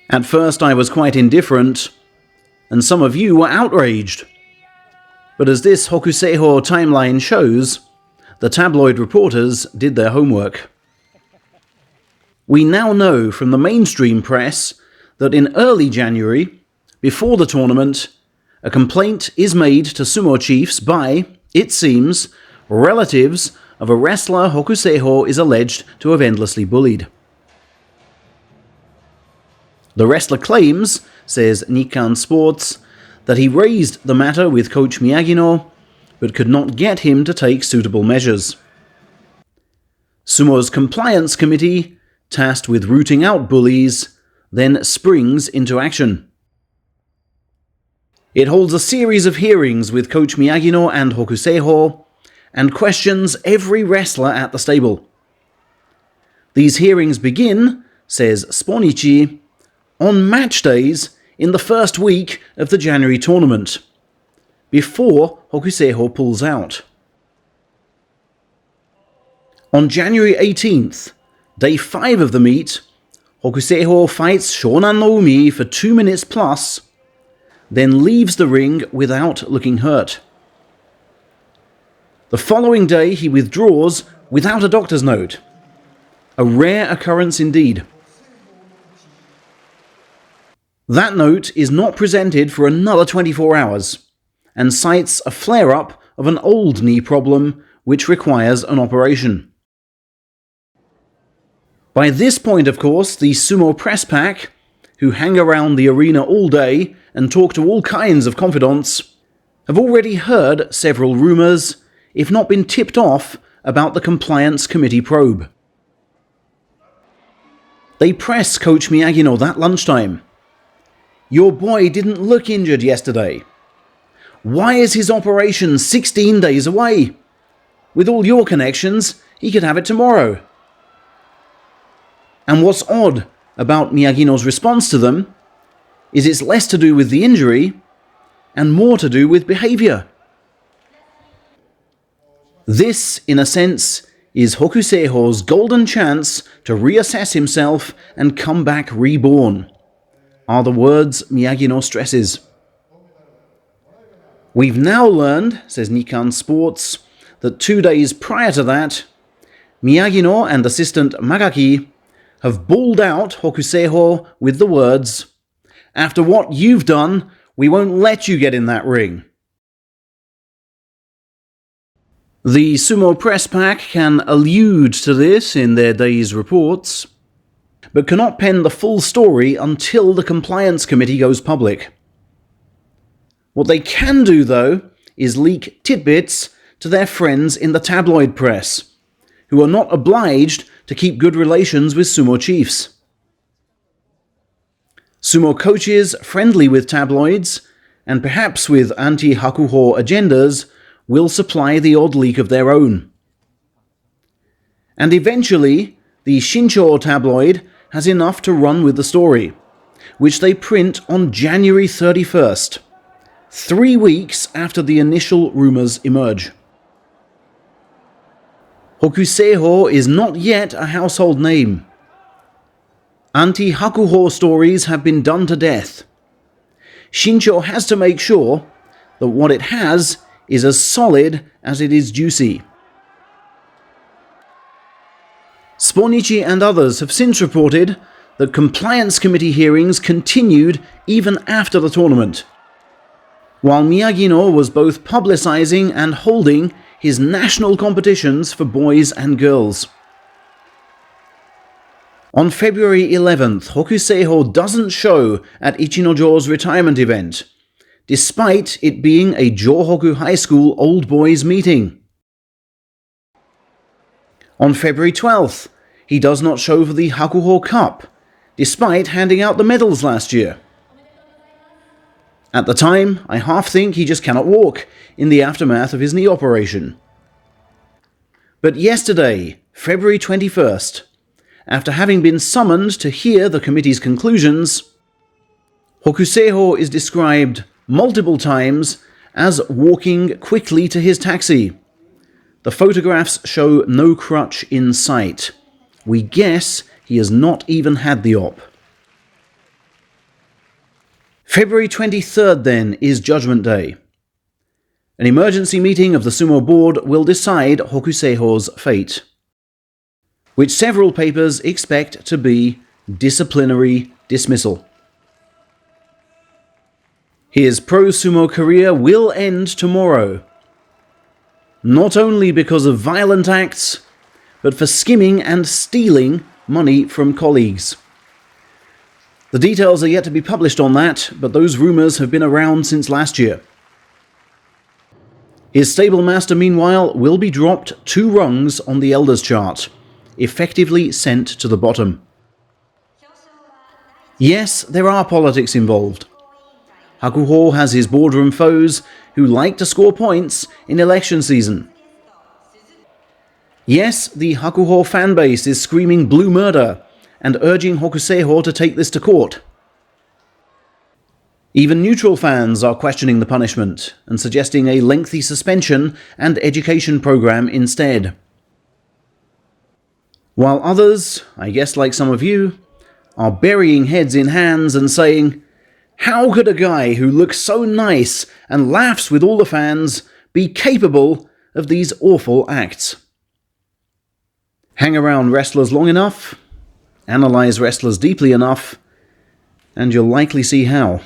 At first I was quite indifferent, and some of you were outraged. But as this Hokuseiho timeline shows, the tabloid reporters did their homework. We now know from the mainstream press that in early January, before the tournament, a complaint is made to sumo chiefs by, it seems, relatives of a wrestler Hokuseiho is alleged to have endlessly bullied. The wrestler claims, says Nikkan Sports, that he raised the matter with coach Miyagino, but could not get him to take suitable measures. Sumo's compliance committee, tasked with rooting out bullies, then springs into action. It holds a series of hearings with coach Miyagino and Hokuseiho, and questions every wrestler at the stable. These hearings begin, says Sponichi, on match days in the first week of the January tournament, before Hokuseiho pulls out. On January 18th, day 5 of the meet, Hokuseiho fights Shonan no Umi for 2 minutes plus, then leaves the ring without looking hurt. The following day he withdraws without a doctor's note, a rare occurrence indeed. That note is not presented for another 24 hours, and cites a flare-up of an old knee problem which requires an operation. By this point, of course, the sumo press pack, who hang around the arena all day and talk to all kinds of confidants, have already heard several rumours, if not been tipped off, about the compliance committee probe. They press coach Miyagino that lunchtime. Your boy didn't look injured yesterday. Why is his operation 16 days away? With all your connections, he could have it tomorrow. And what's odd about Miyagino's response to them is it's less to do with the injury and more to do with behavior. This, in a sense, is Hokuseiho's golden chance to reassess himself and come back reborn, are the words Miyagino stresses. We've now learned, says Nikkan Sports, that 2 days prior to that, Miyagino and assistant Magaki have bawled out Hokuseiho with the words, "After what you've done, we won't let you get in that ring." The sumo press pack can allude to this in their day's reports, but cannot pen the full story until the compliance committee goes public. What they can do, though, is leak tidbits to their friends in the tabloid press, who are not obliged to keep good relations with sumo chiefs. Sumo coaches friendly with tabloids, and perhaps with anti-Hakuho agendas, will supply the odd leak of their own. And eventually, the Shincho tabloid has enough to run with the story, which they print on January 31st, 3 weeks after the initial rumours emerge. Hokuseiho is not yet a household name. Anti-Hakuho stories have been done to death. Shincho has to make sure that what it has is as solid as it is juicy. Sponichi and others have since reported that compliance committee hearings continued even after the tournament, while Miyagino was both publicizing and holding his national competitions for boys and girls. On February 11th, Hokuseiho doesn't show at Ichinojo's retirement event, despite it being a Johoku High School old boys meeting. On February 12th, he does not show for the Hakuho Cup, despite handing out the medals last year. At the time, I half think he just cannot walk in the aftermath of his knee operation. But yesterday, February 21st, after having been summoned to hear the committee's conclusions, Hokuseiho is described multiple times as walking quickly to his taxi. The photographs show no crutch in sight. We guess he has not even had the op. February 23rd, then, is Judgment Day. An emergency meeting of the Sumo board will decide Hokuseiho's fate, which several papers expect to be disciplinary dismissal. His pro-sumo career will end tomorrow, not only because of violent acts, but for skimming and stealing money from colleagues. The details are yet to be published on that, but those rumours have been around since last year. His stable master, meanwhile, will be dropped 2 rungs on the Elders chart, effectively sent to the bottom. Yes, there are politics involved. Hakuho has his boardroom foes who like to score points in election season. Yes, the Hakuho fanbase is screaming blue murder and urging Hokuseiho to take this to court. Even neutral fans are questioning the punishment and suggesting a lengthy suspension and education program instead. While others, I guess like some of you, are burying heads in hands and saying, how could a guy who looks so nice and laughs with all the fans be capable of these awful acts? Hang around wrestlers long enough, analyze wrestlers deeply enough, and you'll likely see how.